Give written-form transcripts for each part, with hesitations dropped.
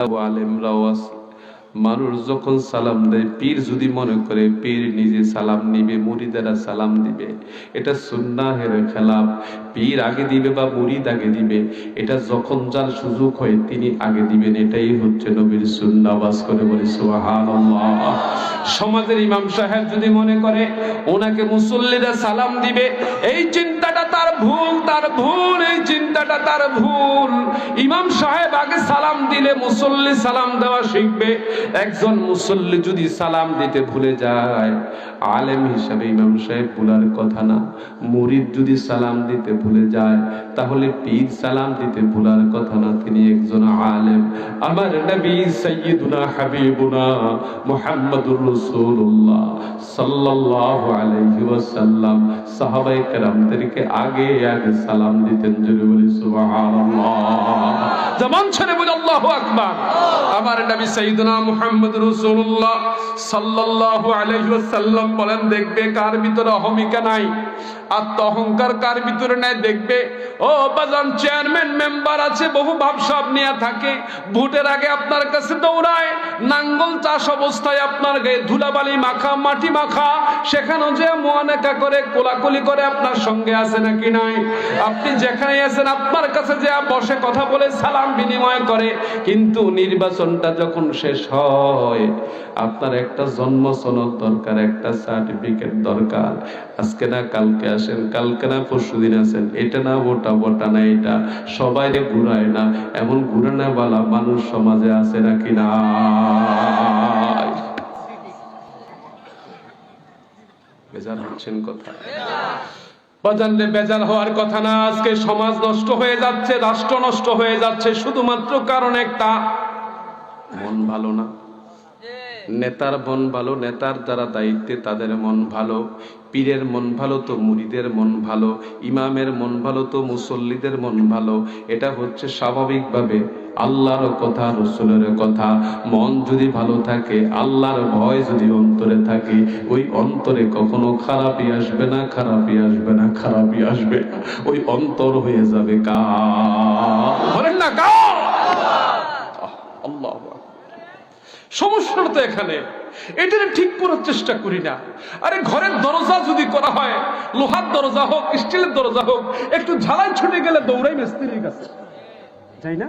আলেমরাও আছে। মানুষ যখন সালাম দেয়, পীর যদি মনে করে পীর নিজে সালাম নিবে, মুরিদেরা সালাম দিবে, এটা সুন্নাহের খেলাফ। পীর আগে দিবে বা মুরিদ আগে দিবে, এটা যখন যার সুযোগ হয় তিনি আগে দিবেন, এটাই হচ্ছে নবীর সুন্নাহ। আওয়াজ করে বলি সুবহানাল্লাহ। সমাজের ইমাম সাহেব যদি মনে করে ওনাকে মুসল্লিরা সালাম দিবে, এই চিন্তাটা তার ভুল, তার ভুল, এই চিন্তাটা তার ভুল। ইমাম সাহেব আগে সালাম দিলে মুসল্লি সালাম দেওয়া শিখবে। একজন মুসল্লি যদি সালাম দিতে ভুলে যায়, আলেম হিসাবে ইমাম সাহেব ভুলার কথা না। মুরিদ যদি সালাম দিতে ভুলে যায়, তাহলে পীর সালাম দিতে ভুলার কথা না, তিনি একজন আলেম। আমার নবী সাইয়্যিদুনা হাবিবুনা মুহাম্মদুর রাসূলুল্লাহ সাল্লাল্লাহু আলাইহি ওয়াসাল্লাম সাহাবায়ে কেরামদেরকে আগে আগে সালাম দিতেন। জোরে বলি সুবহানাল্লাহ। জবান ছেড়ে বলি আল্লাহু আকবার। আমার নবী সাইয়্যিদুনা মুহাম্মদুর রাসূলুল্লাহ সাল্লাল্লাহু আলাইহি ওয়াসাল্লাম বলেন, দেখবে কার ভিতরে অহমিকা নাই, আত্ম অহংকার কার ভিতরে নাই, দেখবে ও বাজান চেয়ারম্যান মেম্বার আছে, বহু ভাবসাব নিয়ে থাকে, ভোটের আগে আপনার কাছে দৌড়ায়, নাঙ্গল চাষ অবস্থায় আপনার গায়ে ধুলাবালি মাখা, মাটি মাখা, সেখানেও যে মুআনাকা করে, কোলাকুলি করে আপনার সঙ্গে আছে নাকি নাই। আপনি যেখানে আছেন আপনার কাছে যে বসে কথা বলে সালাম বিনিময় করে, কিন্তু নির্বাচনটা যখন শেষ হয়, আপনার একটা জন্ম সনদ দরকার, একটা সার্টিফিকেট দরকার। আজকে না কালকে আসেন, কালকে না পরশুদিন আসেন, এটা না ওটা, ওটা না এটা, সবাই ঘুরায় না, এমন ঘুরানো বালা মানুষ সমাজে আছে নাকি না? বেজার হচ্ছেন কথা বাজানলে, বেজার হওয়ার কথা না। আজকে সমাজ নষ্ট হয়ে যাচ্ছে, রাষ্ট্র নষ্ট হয়ে যাচ্ছে, শুধুমাত্র কারণ একটা, মন ভালো না। নেতার মন ভালো, নেতার যারা দায়িত্বে তাদের মন ভালো, পীরের মন ভালো তো মুরিদের মন ভালো, ইমামের মন ভালো তো মুসল্লিদের মন ভালো। এটা হচ্ছে স্বাভাবিকভাবে আল্লাহর কথা, রাসূলের কথা। মন যদি ভালো থাকে, আল্লাহর ভয় যদি অন্তরে থাকে, ওই অন্তরে কখনো খারাপই আসবে না, খারাপই আসবে না, খারাপই আসবে না। ওই অন্তর হয়ে যাবে কার? বলেন না কার? আল্লাহু আকবার। সমস্যাটা তো এখানে, এটা ঠিক করার চেষ্টা করি না। আরে ঘরের দরজা যদি করা হয়, লোহার দরজা হোক, স্টিলের দরজা হোক, একটু ঝালাই ছুটে গেলে দৌড়াই মিস্ত্রির কাছে, যাই না?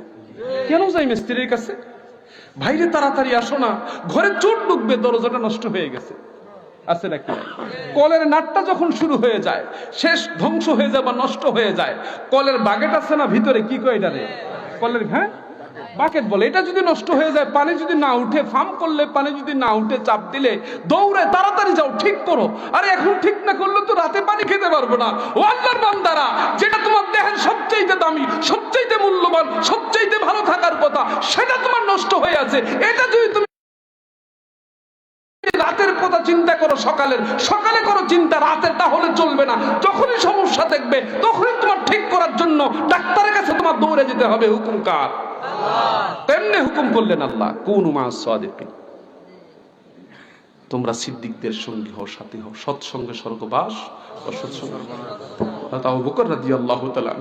কেন যাই মিস্ত্রির কাছে? ভাইরে তাড়াতাড়ি আসো না, ঘরে চোট ঢুকবে, দরজাটা নষ্ট হয়ে গেছে, আছে নাকি? কলের নাটটা যখন শুরু হয়ে যায়, শেষ ধ্বংস হয়ে যায় বা নষ্ট হয়ে যায়, কলের বাকেট আছে না ভিতরে, কি কয় এটা রে? কলের, হ্যাঁ বাকেট বলে। এটা যদি নষ্ট হয়ে যায়, পানি যদি না উঠে, ফার্ম করলে পানি যদি না উঠে, চাপ দিলে দৌড়ে তাড়াতাড়ি যাও ঠিক করো। আরে এখন ঠিক না করলে তো রাতে পানি খেতে পারবো না। ও আল্লাহর বান্দারা, যেটা তোমার দেহের সবচেয়ে দামি, সবচেয়ে মূল্যবান, সবচেয়ে ভালো থাকার কথা, সেটা তোমার নষ্ট হয়ে আছে। এটা যদি তুমি রাতের কথা চিন্তা করো, সকালে করো চিন্তা, রাতের তাহলে চলবে না। যখনই সমস্যা দেখবে, তখনই তোমার ঠিক করার জন্য ডাক্তারের কাছে তোমার দৌড়ে যেতে হবে। হুকুম কার? তেমনি হুকুম করলেন আল্লাহ, কুনু মা'আস সাদিকিন, তোমরা সিদ্দিকদের সঙ্গী হও, সাথী হও, সৎসঙ্গে স্বর্গবাস, অসৎসঙ্গে। আবু বকর রাদিয়াল্লাহু তাআলা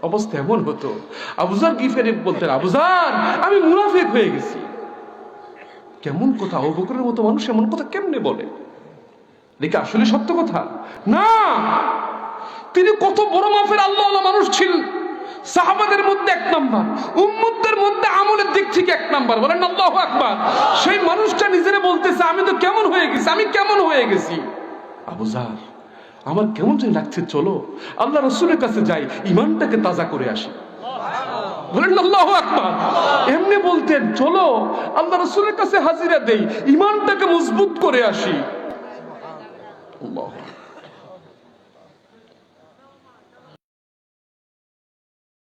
অবস্থা এমন হতো, আবু যার গিফারি বলতেন, আবু যার আমি মুনাফিক হয়ে গেছি। কেমন কথা! আবু বকরের মতো মানুষ এমন কথা কেমনে বলে? দেখি আসলে সত্য কথা না। তিনি কত বড় মাপের আল্লাহওয়ালা মানুষ ছিলেন। সাহাবাদের মধ্যে এক নাম্বার, উম্মতদের মধ্যে আমলের দিক থেকে এক নাম্বার। বলেন আল্লাহু আকবার। সেই মানুষটা নিজেরে বলতেছে, আমি তো কেমন হয়ে গেছি, আমি কেমন হয়ে গেছি। আবু যার, আমার কেমন যেন লাগছে, চলো আল্লাহ রাসূলের কাছে যাই, ঈমানটাকে তাজা করে আসি। বলেন আল্লাহু আকবার। এমনি বলতেন, চলো আল্লাহ রাসূলের কাছে হাজিরা দেই, ঈমানটাকে মজবুত করে আসি। আল্লাহু আকবার।